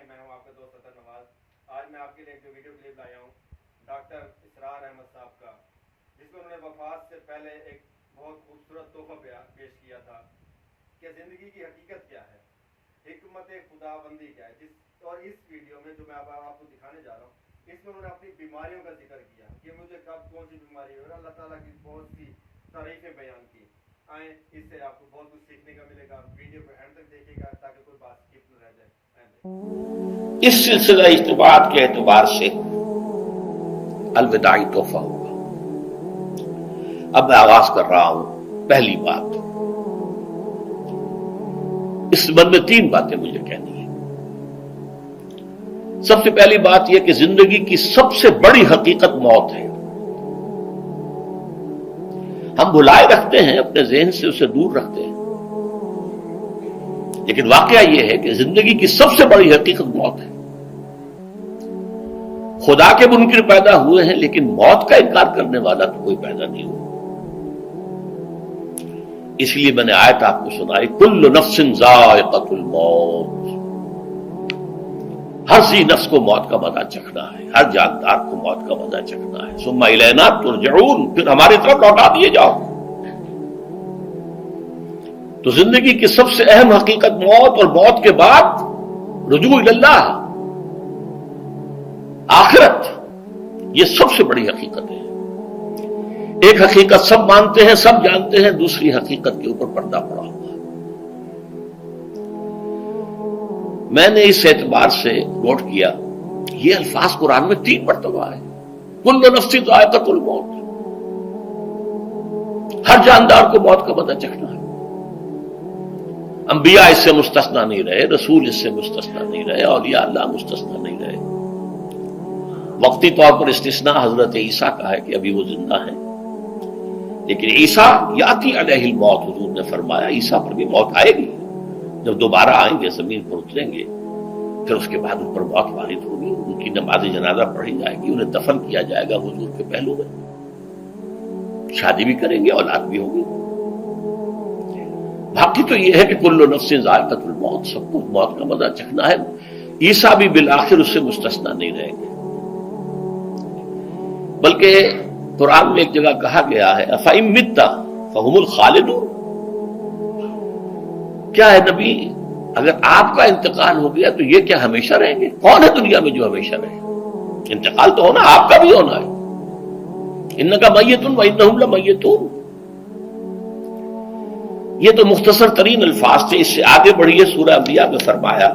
میں ہوں آپ کا دوست عطا نواز۔ آج میں آپ کے لیے ایک ویڈیو کلپ لایا ہوں ڈاکٹر اسرار احمد صاحب کا، جس میں انہوں نے وفات سے پہلے ایک بہت خوبصورت تحفہ پیش کیا تھا کہ زندگی کی حقیقت کیا ہے، حکمت خدا بندی کیا ہے۔ اور اس ویڈیو میں جو میں آپ کو دکھانے جا رہا ہوں، اس میں انہوں نے اپنی بیماریوں کا ذکر کیا کہ مجھے کب کون سی بیماری ہے، اور اللہ تعالیٰ کی بہت سی تعریفیں بیان کی۔ آئیں، اس سے آپ کو بہت کچھ سیکھنے کا ملے گا۔ ویڈیو کو اینڈ تک دیکھیے گا تاکہ کوئی بات سکپ نہ رہ جائے۔ اس سلسلہ اجتماعات کے اعتبار سے الوداعی تحفہ ہوگا۔ اب میں آغاز کر رہا ہوں۔ پہلی بات، اس سبب میں 3 باتیں مجھے کہنی ہیں۔ سب سے پہلی بات یہ کہ زندگی کی سب سے بڑی حقیقت موت ہے۔ ہم بھلائے رکھتے ہیں، اپنے ذہن سے اسے دور رکھتے ہیں، لیکن واقعہ یہ ہے کہ زندگی کی سب سے بڑی حقیقت موت ہے۔ خدا کے منکر پیدا ہوئے ہیں، لیکن موت کا انکار کرنے والا تو کوئی پیدا نہیں ہوا۔ اس لیے میں نے آیت آپ کو سنائی، کل نفس ذائقۃ الموت، ہر ذی نفس کو موت کا مزہ چکھنا ہے، ہر جاندار کو موت کا مزہ چکھنا ہے۔ ثم الینا ترجعون، پھر ہماری طرف لوٹا دیے جاؤ۔ تو زندگی کی سب سے اہم حقیقت موت، اور موت کے بعد رجوع اللہ، آخرت، یہ سب سے بڑی حقیقت ہے۔ ایک حقیقت سب مانتے ہیں، سب جانتے ہیں، دوسری حقیقت کے اوپر پردہ پڑا ہوا ہے۔ میں نے اس اعتبار سے نوٹ کیا، یہ الفاظ قرآن میں 3 مرتبہ ہے۔ کل نفس ذائقۃ الموت، ہر جاندار کو موت کا مزہ چکھنا ہے۔ انبیاء اس سے مستثنا نہیں رہے، رسول اس سے مستثنا نہیں رہے، اولیاء اللہ مستثنا نہیں رہے۔ وقتی طور پر استثناء حضرت عیسیٰ کا ہے کہ ابھی وہ زندہ ہیں، لیکن عیسیٰ یاتی علیہ الموت، حضور نے فرمایا عیسیٰ پر بھی موت آئے گی۔ جب دوبارہ آئیں گے، زمین پر اتریں گے، پھر اس کے بعد ان پر موت وارد ہوگی، ان کی نماز جنازہ پڑھی جائے گی، انہیں دفن کیا جائے گا حضور کے پہلو میں، شادی بھی کریں گے، اولاد بھی ہوگی۔ باقی تو یہ ہے کہ کل نفس ذائقۃ الموت، سب کو موت کا مزہ چکھنا ہے۔ عیسیٰ بھی بالآخر اس سے مستثنا نہیں رہیں گے، بلکہ قرآن میں ایک جگہ کہا گیا ہے افإن مت فهم الخالدون، کیا ہے نبی، اگر آپ کا انتقال ہو گیا تو یہ کیا ہمیشہ رہیں گے؟ کون ہے دنیا میں جو ہمیشہ رہے؟ انتقال تو ہونا، آپ کا بھی ہونا ہے۔ انک میت وانہم لمیتون، یہ تو مختصر ترین الفاظ تھے۔ اس سے آگے بڑھیے، سورہ انبیاء میں فرمایا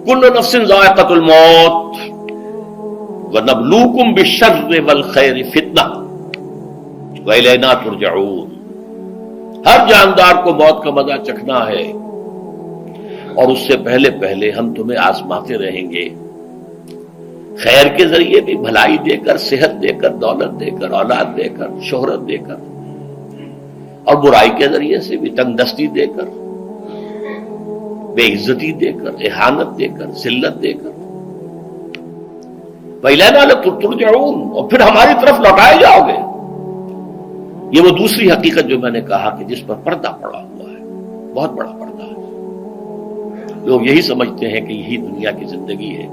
کل نفس ذائقۃ الموت وَنَبْلُوكُمْ بِالشَّرِّ وَالْخَيْرِ فِتْنَةً وَإِلَيْنَا تُرْجَعُونَ، ہر جاندار کو موت کا مزہ چکھنا ہے، اور اس سے پہلے پہلے ہم تمہیں آزماتے رہیں گے، خیر کے ذریعے بھی، بھلائی دے کر، صحت دے کر، دولت دے کر، اولاد دے کر، شہرت دے کر، اور برائی کے ذریعے سے بھی، تنگ دستی دے کر، بے عزتی دے کر، اہانت دے کر، ذلت دے کر، وَإِلَيْنَا تُرْجَعُونَ، اور پھر ہماری طرف لوٹائے جاؤ گے۔ یہ وہ دوسری حقیقت جو میں نے کہا کہ جس پر پردہ پڑا ہوا ہے، بہت بڑا پردہ ہے۔ لوگ یہی سمجھتے ہیں کہ یہی دنیا کی زندگی ہے۔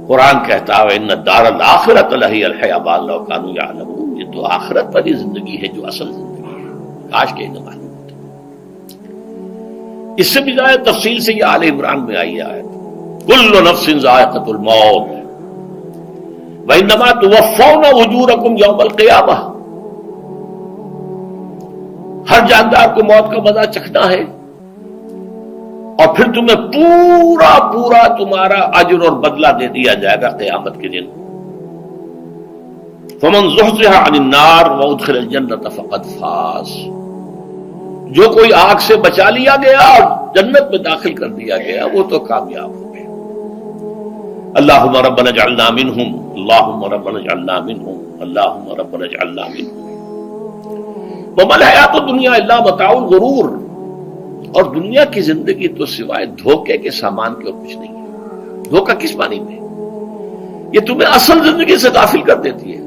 قرآن کہتا ہے إِنَّ الدَّارَ الْآخِرَةَ لَهِيَ الْحَيَوَانُ لَوْ كَانُوا يَعْلَمُونَ، یہ تو آخرت والی زندگی ہے جو اصل زندگی ہے، کاش کہ انہیں معلوم ہوتا۔ اس سے بھی زیادہ تفصیل سے یہ آل عمران میں آئی ہے، كُلُّ نَفْسٍ ذَائِقَةُ الْمَوْتِ وَإِنَّمَا تُوَفَّوْنَ أُجُورَكُمْ يَوْمَ الْقِيَامَةِ، ہر جاندار کو موت کا مزہ چکھنا ہے، اور پھر تمہیں پورا پورا تمہارا اجر اور بدلہ دے دیا جائے گا قیامت کے دن۔ فَمَنْ زُحْزِحَ عَنِ النَّارِ وَأُدْخِلَ الْجَنَّةَ فَقَدْ فَازَ، جو کوئی آگ سے بچا لیا گیا اور جنت میں داخل کر دیا گیا، وہ تو کامیاب ہو گیا۔ اللہم ربنا اجعلنا منہم، اللہم ربنا اجعلنا منہم، اللہم ربنا اجعلنا منہم۔ وَمَا الْحَيَاةُ الدُّنْيَا إِلَّا مَتَاعُ الْغُرُورِ، اور دنیا کی زندگی تو سوائے دھوکے کے سامان کے اور کچھ نہیں ہے۔ دھوکہ کس معنی میں؟ یہ تمہیں اصل زندگی سے غافل کر دیتی ہے۔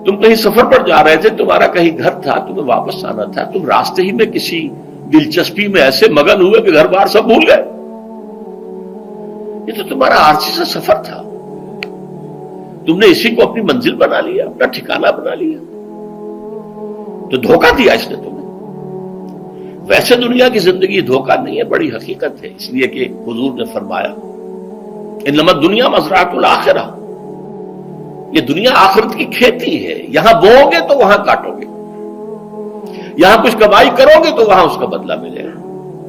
تم کہیں سفر پر جا رہے تھے، تمہارا کہیں گھر تھا، تمہیں واپس آنا تھا، تم راستے ہی میں کسی دلچسپی میں ایسے مگن ہوئے کہ گھر بار سب بھول گئے. یہ تو تمہارا عارضی سا سفر تھا، تم نے اسی کو اپنی منزل بنا لیا، اپنا ٹھکانہ بنا لیا، تو دھوکہ دیا اس نے تمہیں. ویسے دنیا کی زندگی دھوکہ نہیں ہے، بڑی حقیقت ہے. اس لیے کہ حضور نے فرمایا انما الدنیا مزرعۃ الآخرہ، یہ دنیا آخرت کی کھیتی ہے، یہاں بوؤ گے تو وہاں کاٹو گے، یہاں کچھ کمائی کرو گے تو وہاں اس کا بدلہ ملے گا.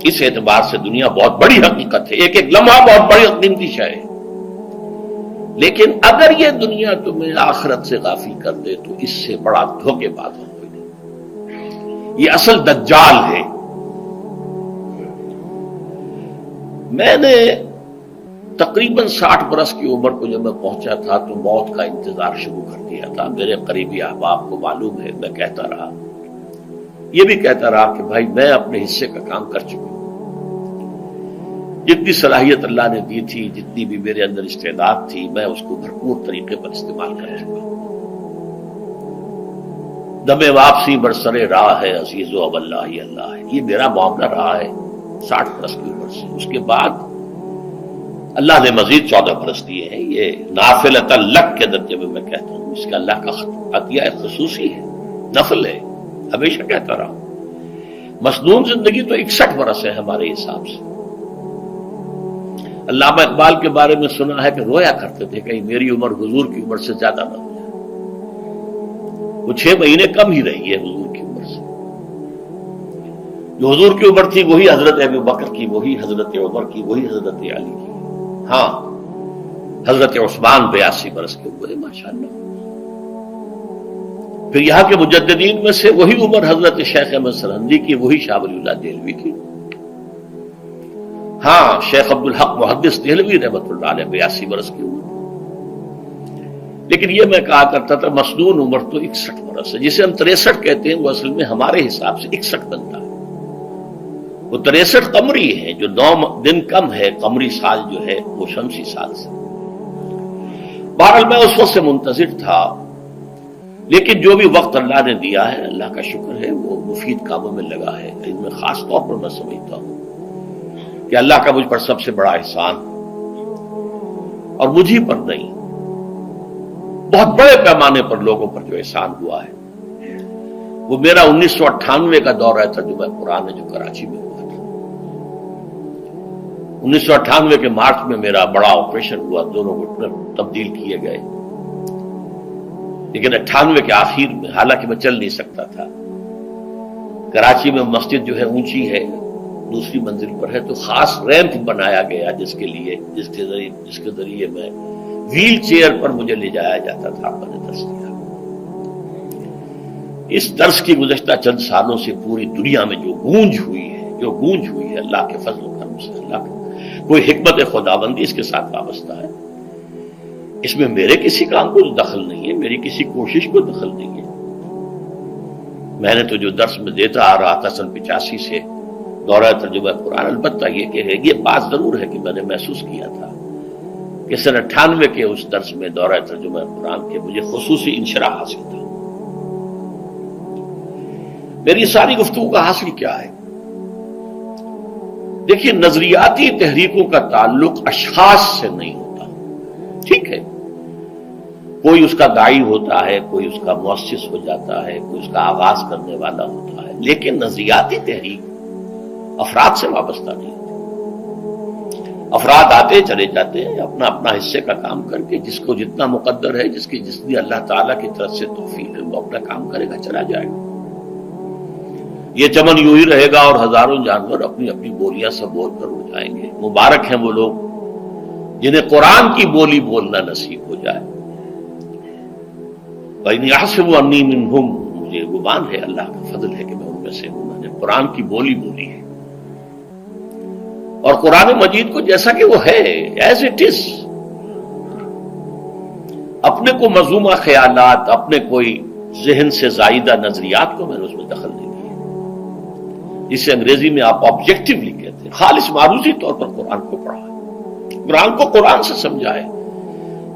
اس اعتبار سے دنیا بہت بڑی حقیقت ہے، ایک ایک لمحہ بہت بڑی قیمتی شے ہے. لیکن اگر یہ دنیا تمہیں آخرت سے غافل کر دے تو اس سے بڑا دھوکے باز ہو کوئی نہیں. یہ اصل دجال ہے. میں نے تقریباً 60 برس کی عمر کو جب میں پہنچا تھا تو موت کا انتظار شروع کر دیا تھا. میرے قریبی احباب کو معلوم ہے، میں کہتا رہا، یہ بھی کہتا رہا کہ بھائی میں اپنے حصے کا کام کر چکا ہوں. جتنی صلاحیت اللہ نے دی تھی، جتنی بھی میرے اندر استعداد تھی، میں اس کو بھرپور طریقے پر استعمال کر چکا ہوں. دم واپسی برسر راہ ہے عزیز و اب اللہ ہی اللہ ہے، یہ میرا معاملہ رہا ہے 60 برس کی عمر سے. اس کے بعد اللہ نے مزید 14 برس دیے ہیں. یہ نافلۃ لک کے درجے میں کہتا ہوں، اس کا اللہ کا عطیہ خصوصی ہے، نفل ہے. ہمیشہ کہتا رہا مسنون زندگی تو 61 برس ہے ہمارے حساب سے. علامہ اقبال کے بارے میں سنا ہے کہ رویا کرتے تھے کہیں میری عمر حضور کی عمر سے زیادہ نہ ہو جائے. وہ 6 مہینے کم ہی رہی ہے حضور کی عمر سے. جو حضور کی عمر تھی وہی حضرت ابو بکر کی، وہی حضرت عمر کی، وہی حضرت علی کی. ہاں حضرت عثمان 82 برس کے ہوئے ماشاءاللہ. پھر یہاں کے مجددین میں سے وہی عمر حضرت شیخ احمد سرہندی کی، وہی شاہ ولی اللہ دہلوی کی. ہاں شیخ عبدالحق محدث دہلوی رحمۃ اللہ علیہ 82 برس کی عمر. لیکن یہ میں کہا کرتا تھا مسنون عمر تو 61 برس ہے. جسے ہم 63 کہتے ہیں وہ اصل میں ہمارے حساب سے 61 بنتا ہے. وہ 63 قمری ہے، جو 9 دن کم ہے. قمری سال جو ہے وہ شمسی سال سے. بہرحال میں اس وقت سے منتظر تھا، لیکن جو بھی وقت اللہ نے دیا ہے اللہ کا شکر ہے وہ مفید کاموں میں لگا ہے. ان میں خاص طور پر میں سمجھتا ہوں کہ اللہ کا مجھ پر سب سے بڑا احسان، اور مجھے پر نہیں، بہت بڑے پیمانے پر لوگوں پر جو احسان ہوا ہے، وہ میرا 1998 کا دورہ ترجمہ قرآن جو کراچی میں ہوا تھا. 1998 کے مارچ میں میرا بڑا آپریشن ہوا، دونوں گھٹنے تبدیل کیے گئے. لیکن 98 کے آخر میں، حالانکہ میں چل نہیں سکتا تھا، کراچی میں مسجد جو ہے اونچی ہے، دوسری منزل پر ہے، تو خاص ریمپ بنایا گیا جس کے ذریعے میں ویل چیئر پر مجھے لے جایا جاتا تھا. میں نے درس دیا. اس درس کی گزشتہ چند سالوں سے پوری دنیا میں جو گونج ہوئی ہے اللہ کے فضل و کرم سے، اللہ کا کوئی حکمت خداوندی اس کے ساتھ وابستہ ہے. اس میں میرے کسی کام کو دخل نہیں ہے، میری کسی کوشش کو دخل نہیں ہے. میں نے تو جو درس میں دیتا آ رہا تھا سن 85 سے دورہ ترجمہ قرآن، البتہ یہ بات ضرور ہے کہ میں نے محسوس کیا تھا کہ سن 98 کے اس درس میں دورہ ترجمہ قرآن کے مجھے خصوصی انشراح حاصل تھا. میری ساری گفتگو کا حاصل کیا ہے؟ دیکھیے، نظریاتی تحریکوں کا تعلق اشخاص سے نہیں ہوتا. ٹھیک ہے، کوئی اس کا داعی ہوتا ہے، کوئی اس کا مؤسس ہو جاتا ہے، کوئی اس کا آغاز کرنے والا ہوتا ہے، لیکن نظریاتی تحریک افراد سے وابستہ نہیں ہوتی. افراد آتے چلے جاتے ہیں اپنا اپنا حصے کا کام کر کے، جس کو جتنا مقدر ہے، جتنی اللہ تعالیٰ کی طرف سے توفیق ہے، وہ اپنا کام کرے گا، چلا جائے گا. یہ چمن یوں ہی رہے گا اور ہزاروں جانور اپنی اپنی بولیاں سے بول کر اڑ جائیں گے. مبارک ہیں وہ لوگ جنہیں قرآن کی بولی بولنا نصیب ہو جائے. وَإِنْ يَحْسَبُ أَنِّي مِنْهُمْ، مجھے گمان ہے، اللہ کا فضل ہے کہ میں ان میں سے ہوں. میں نے قرآن کی بولی بولی ہے، اور قرآن مجید کو جیسا کہ وہ ہے ایز اٹ از، اپنے کو مذمومہ خیالات، اپنے کوئی ذہن سے زائدہ نظریات کو میں نے اس میں دخل نہیں دیا، جسے انگریزی میں آپ آبجیکٹیولی کہتے ہیں. خالص معروضی طور پر قرآن کو پڑھا ہے، قرآن کو قرآن سے سمجھا ہے،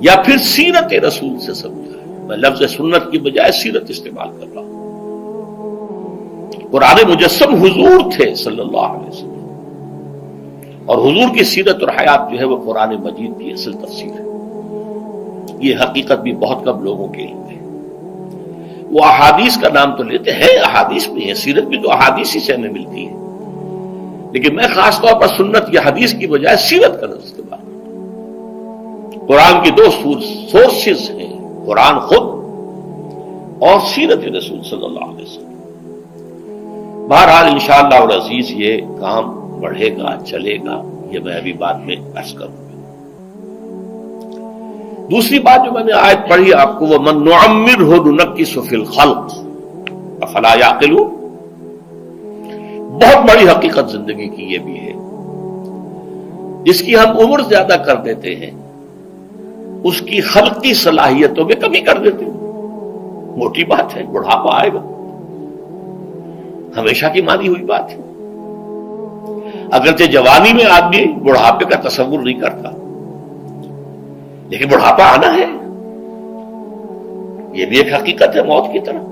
یا پھر سیرت رسول سے سمجھا ہے. میں لفظ سنت کی بجائے سیرت استعمال کر رہا ہوں. قرآن مجسم حضور تھے صلی اللہ علیہ وسلم، اور حضور کی سیرت اور حیات جو ہے وہ قرآن مجید کی اصل تفسیر ہے۔ یہ حقیقت بھی بہت کم لوگوں کے علم ہے۔ وہ احادیث کا نام تو لیتے ہیں، احادیث بھی ہے، سیرت بھی تو احادیث ہی سے ہمیں ملتی ہے، لیکن میں خاص طور پر سنت یا حدیث کی بجائے سیرت کا استعمال کرتا ہوں۔ قرآن کی دو سورسز ہیں، قرآن خود اور سیرت رسول صلی اللہ علیہ وسلم۔ بہرحال انشاءاللہ العزیز یہ کام بڑھے گا، چلے گا، یہ میں ابھی بعد میں عرض کروں گا۔ دوسری بات جو میں نے آیت پڑھی آپ کو، وَمَن نُعَمِّرْهُ نُنَكِّسُ فِي الْخَلْقِ أَفَلَا يَعْقِلُونَ، بہت بڑی حقیقت زندگی کی یہ بھی ہے، جس کی ہم عمر زیادہ کر دیتے ہیں اس کی خلقی صلاحیتوں میں کمی کر دیتے ہیں۔ موٹی بات ہے، بڑھاپا آئے گا، ہمیشہ کی مانی ہوئی بات ہے۔ اگرچہ جوانی میں آدمی بڑھاپے کا تصور نہیں کرتا، لیکن بڑھاپا آنا ہے، یہ بھی ایک حقیقت ہے موت کی طرح۔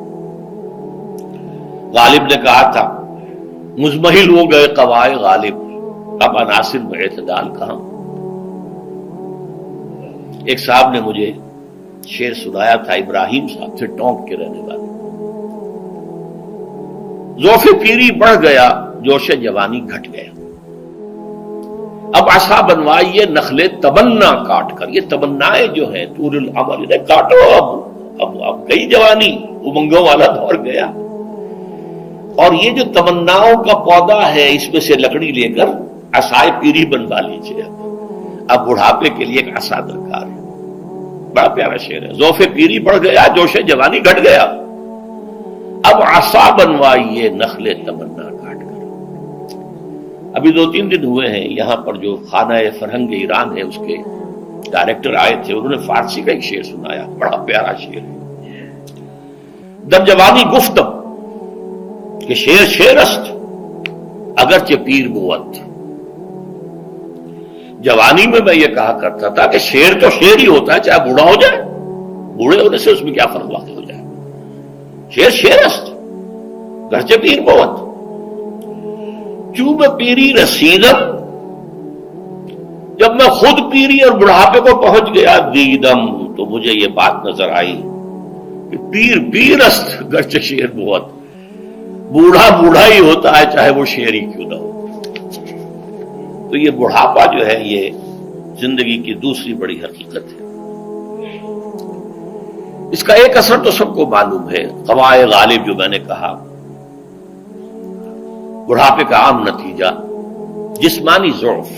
غالب نے کہا تھا مزمحل ہو گئے قوائے غالب، اب عناصر میں اعتدال کہاں۔ ایک صاحب نے مجھے شعر سنایا تھا، ابراہیم صاحب تھے ٹونک کے رہنے والے، ذوف پیری بڑھ گیا جوش جوانی گھٹ گیا، اب عصا بنوائیے نخلے تمنا کاٹ کر۔ یہ تمنائیں جو ہیں طول العمر، انہیں کاٹو، اب گئی جوانی، امنگوں والا دور گیا، اور یہ جو تمناؤں کا پودا ہے اس میں سے لکڑی لے کر عصائے پیری بنوا لیجیے۔ اب بڑھاپے کے لیے ایک عصا درکار ہے۔ بڑا پیارا شعر ہے، ذوف پیری بڑھ گیا جوش جوانی گھٹ گیا، اب عصا بنوائیے نخلے تمنا کاٹ کر۔ ابھی 2-3 دن ہوئے ہیں یہاں پر جو خانہ فرہنگ ایران ہے اس کے ڈائریکٹر آئے تھے، انہوں نے فارسی کا ایک شعر سنایا، بڑا پیارا شعر ہے، در جوانی گفتم کہ شعر شعرست اگرچہ پیر بود۔ جوانی میں یہ کہا کرتا تھا کہ شعر تو شعر ہی ہوتا ہے، چاہے بوڑھا ہو جائے، بوڑھے ہونے سے اس میں کیا فرق واقع ہو جائے، شعر شعرست اگرچہ پیر بود۔ چوب پیری رسیدم، جب میں خود پیری اور بڑھاپے کو پہنچ گیا، دیدم تو مجھے یہ بات نظر آئی کہ پیر پیرست گرچہ شعر بود، بوڑھا بوڑھا ہی ہوتا ہے چاہے وہ شعر ہی کیوں نہ ہو۔ تو یہ بڑھاپا جو ہے یہ زندگی کی دوسری بڑی حقیقت ہے۔ اس کا ایک اثر تو سب کو معلوم ہے، قوائے غالب جو میں نے کہا، بڑھاپے کا عام نتیجہ جسمانی ضعف،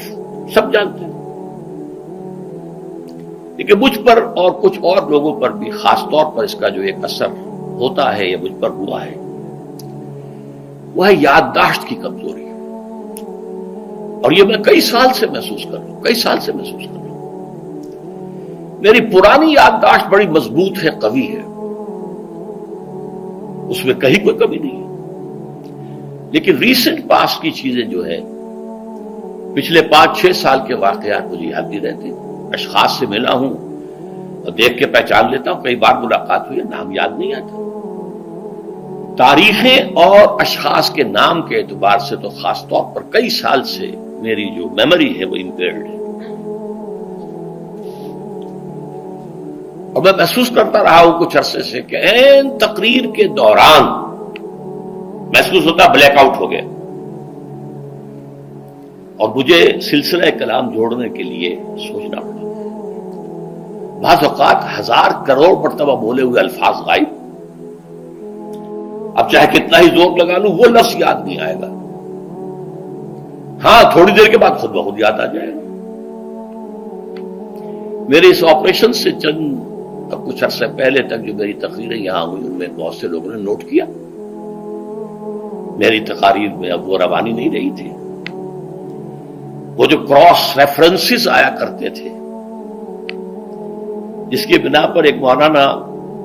سب جانتے ہیں، لیکن مجھ پر اور کچھ اور لوگوں پر بھی خاص طور پر اس کا جو ایک اثر ہوتا ہے یا مجھ پر ہوا ہے وہ ہے یادداشت کی کمزوری، اور یہ میں کئی سال سے محسوس کر رہا ہوں، میری پرانی یادداشت بڑی مضبوط ہے، قوی ہے، اس میں کہیں کوئی کمی نہیں ہے، لیکن ریسنٹ پاس کی چیزیں جو ہے، پچھلے 5-6 سال کے واقعات مجھے یاد نہیں رہتے، اشخاص سے ملا ہوں اور دیکھ کے پہچان لیتا ہوں، کئی بار ملاقات ہوئی ہے، نام یاد نہیں آتا، تاریخیں اور اشخاص کے نام کے اعتبار سے تو خاص طور پر کئی سال سے میری جو میموری ہے وہ امپیئرڈ ہے، اور میں محسوس کرتا رہا ہوں کچھ عرصے سے کہ عین تقریر کے دوران محسوس ہوتا بلیک آؤٹ ہو گیا، اور مجھے سلسلہ کلام جوڑنے کے لیے سوچنا پڑا، بعض اوقات 1000 کروڑ مرتبہ بولے ہوئے الفاظ غائب، اب چاہے کتنا ہی زور لگا لوں وہ لفظ یاد نہیں آئے گا، ہاں تھوڑی دیر کے بعد خود بخود یاد آ جائے گا۔ میرے اس آپریشن سے کچھ عرصے پہلے تک جو میری تقریریں یہاں ہوئی ان میں بہت سے لوگوں نے نوٹ کیا، میری تقاریر میں اب وہ روانی نہیں رہی تھی، وہ جو کراس ریفرنسز آیا کرتے تھے جس کی بنا پر ایک مولانا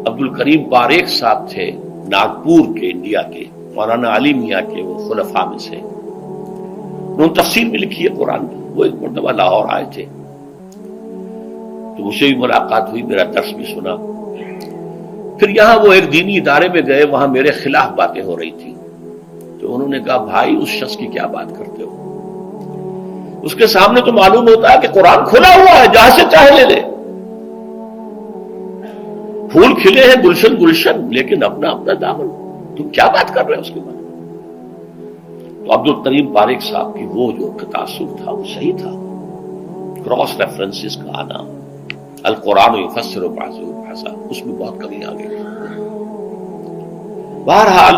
عبد الکریم پاریخ صاحب تھے ناگپور کے، انڈیا کے، مولانا علی میاں کے وہ خلفاء میں سے، انہوں نے تفسیر بھی لکھی ہے قرآن کی، وہ ایک مرتبہ لاہور آئے تھے تو مجھ سے بھی ملاقات ہوئی، میرا درس بھی سنا، پھر یہاں وہ ایک دینی ادارے میں گئے، وہاں میرے خلاف باتیں ہو رہی تھی، تو انہوں نے کہا بھائی اس شخص کی کیا بات کرتے ہو، اس کے سامنے تو معلوم ہوتا ہے کہ قرآن کھلا ہوا ہے، جہاں سے چاہے لے لے، پھول کھلے ہیں گلشن گلشن، لیکن اپنا اپنا دامن، تم کیا بات کر رہے ہو اس کے بارے میں؟ تو عبد الکریم پاریک صاحب کی وہ جو تاثر تھا وہ صحیح تھا، کراس ریفرنسز کا آنا، القرآن یفسر بعضہ بعضا، اس میں بہت کمی آ گئی۔ بہرحال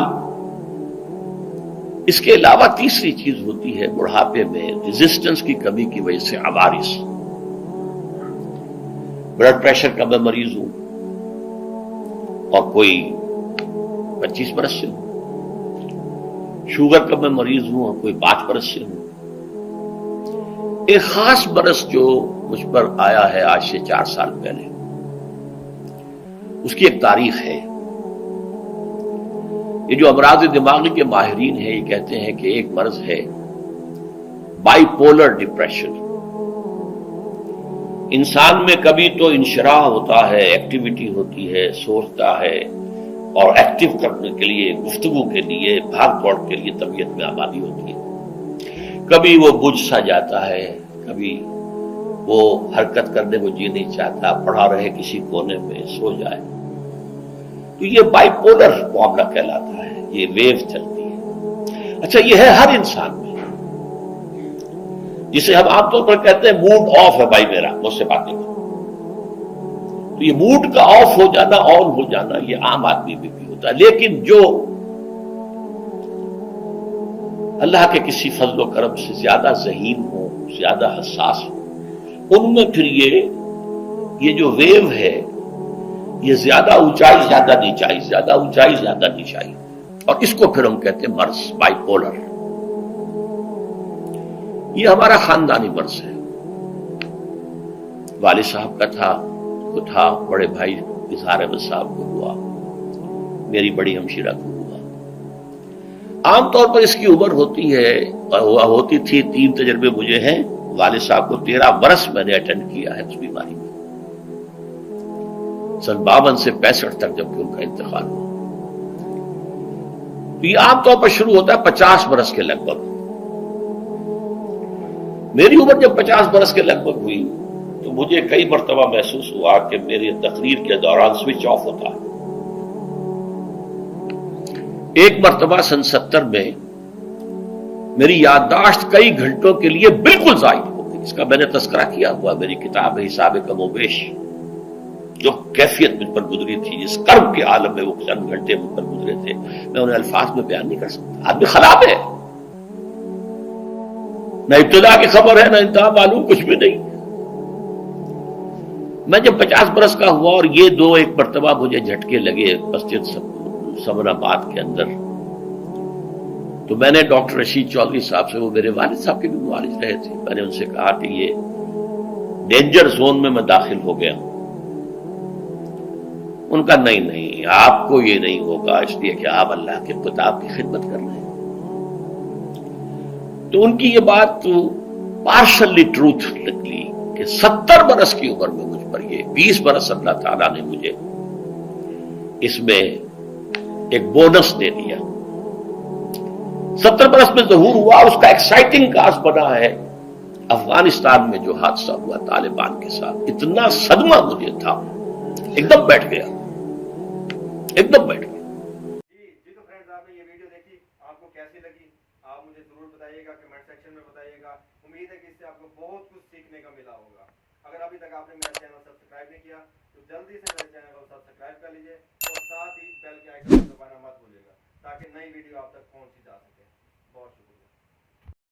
اس کے علاوہ تیسری چیز ہوتی ہے بڑھاپے میں ریزسٹنس کی کمی کی وجہ سے عوارض۔ بلڈ پریشر کا میں مریض ہوں اور کوئی 25 برس سے ہوں، شوگر کا میں مریض ہوں اور کوئی 5 برس سے ہوں۔ ایک خاص برس جو مجھ پر آیا ہے آج سے 4 سال پہلے، اس کی ایک تاریخ ہے۔ یہ جو امراض دماغی کے ماہرین ہیں یہ کہتے ہیں کہ ایک مرض ہے بائی پولر ڈپریشن۔ انسان میں کبھی تو انشراح ہوتا ہے، ایکٹیویٹی ہوتی ہے، سوچتا ہے اور ایکٹیو کرنے کے لیے، گفتگو کے لیے، بھاگ دوڑ کے لیے طبیعت میں آبادی ہوتی ہے۔ کبھی وہ بجھ سا جاتا ہے، کبھی وہ حرکت کرنے کو جی نہیں چاہتا، پڑا رہے کسی کونے میں، سو جائے۔ تو یہ بائی پولر معاملہ کہلاتا ہے، یہ ویو چلتی ہے۔ اچھا یہ ہے ہر انسان میں، جسے ہم عام طور پر کہتے ہیں موڈ آف ہے بھائی میرا، مجھ سے باتیں کرو۔ تو یہ موڈ کا آف ہو جانا، آن ہو جانا، یہ عام آدمی میں بھی ہوتا ہے۔ لیکن جو اللہ کے کسی فضل و کرم سے زیادہ ذہین ہو، زیادہ حساس ہو، ان میں پھر یہ جو ویو ہے یہ زیادہ اونچائی زیادہ نیچائی، زیادہ اونچائی زیادہ نیچائی، اور اس کو پھر ہم کہتے ہیں مرض، بائی پولر۔ یہ ہمارا خاندانی مرض ہے۔ والد صاحب کا تھا، بڑے بھائی اظہار احمد صاحب کو ہوا، میری بڑی ہمشیرہ کو ہوا۔ عام طور پر اس کی عمر ہوتی ہے اور ہوتی تھی، 3 تجربے مجھے ہیں، والد صاحب کو 13 برس میں نے اٹینڈ کیا ہے اس بیماری میں، سن 52 سے 65 تک جب کہ ان کا انتقال ہوا۔ تو یہ عام طور پر شروع ہوتا ہے 50 برس کے لگ بھگ۔ میری عمر جب 50 برس کے لگ بھگ ہوئی تو مجھے کئی مرتبہ محسوس ہوا کہ میری تقریر کے دوران سوئچ آف ہوتا ہے۔ ایک مرتبہ سن 70 میں میری یادداشت کئی گھنٹوں کے لیے بالکل ضائع ہو گئی، اس کا میں نے تذکرہ کیا ہوا، میری کتاب ہے حساب کم و بیش۔ جو کیفیت مجھ پر گزری تھی، جس کرب کے عالم میں وہ چند گھنٹے مجھ پر گزرے تھے، میں انہیں الفاظ میں بیان نہیں کر سکتا۔ آدمی خراب ہے، نہ ابتدا کی خبر ہے، نہ انتہا معلوم، کچھ بھی نہیں۔ میں جب 50 برس کا ہوا اور یہ ایک مرتبہ مجھے جھٹکے لگے مسجد سمن آباد کے اندر، تو میں نے ڈاکٹر رشید چودھری صاحب سے، وہ میرے والد صاحب کے بھی معالج رہے تھے، میں نے ان سے کہا کہ یہ ڈینجر زون میں داخل ہو گیا ہوں۔ ان کا نہیں، آپ کو یہ نہیں ہوگا، اس لیے کہ آپ اللہ کے کتاب کی خدمت کر رہے ہیں۔ تو ان کی یہ بات پارشلی ٹروتھ نکلی کہ 70 برس کی عمر میں مجھ پر یہ 20 برس اللہ تعالیٰ نے مجھے اس میں ایک بونس دے دیا۔ 70 برس میں ظہور ہوا، اس کا ایکسائٹنگ کاز بنا ہے افغانستان میں جو حادثہ ہوا طالبان کے ساتھ۔ اتنا صدمہ مجھے تھا، ایک دم بیٹھ گیا، ایک دم بیٹھ گیا۔ جی تو فرینڈز، آپ نے یہ ویڈیو دیکھی، آپ کو کیسی لگی آپ مجھے ضرور بتائیے گا، کمنٹ سیکشن میں بتائیے گا۔ امید ہے کہ اس سے آپ کو بہت کچھ سیکھنے کا ملا ہوگا۔ اگر ابھی تک آپ نے میرا چینل سبسکرائب نہیں کیا تو جلدی سے میرے چینل کو سبسکرائب کر لیجئے اور ساتھ ہی بیل کے آئیکن کو دبانا مت بھولیے گا تاکہ نئی ویڈیو آپ تک پہنچ جا سکے۔ بہت شکریہ۔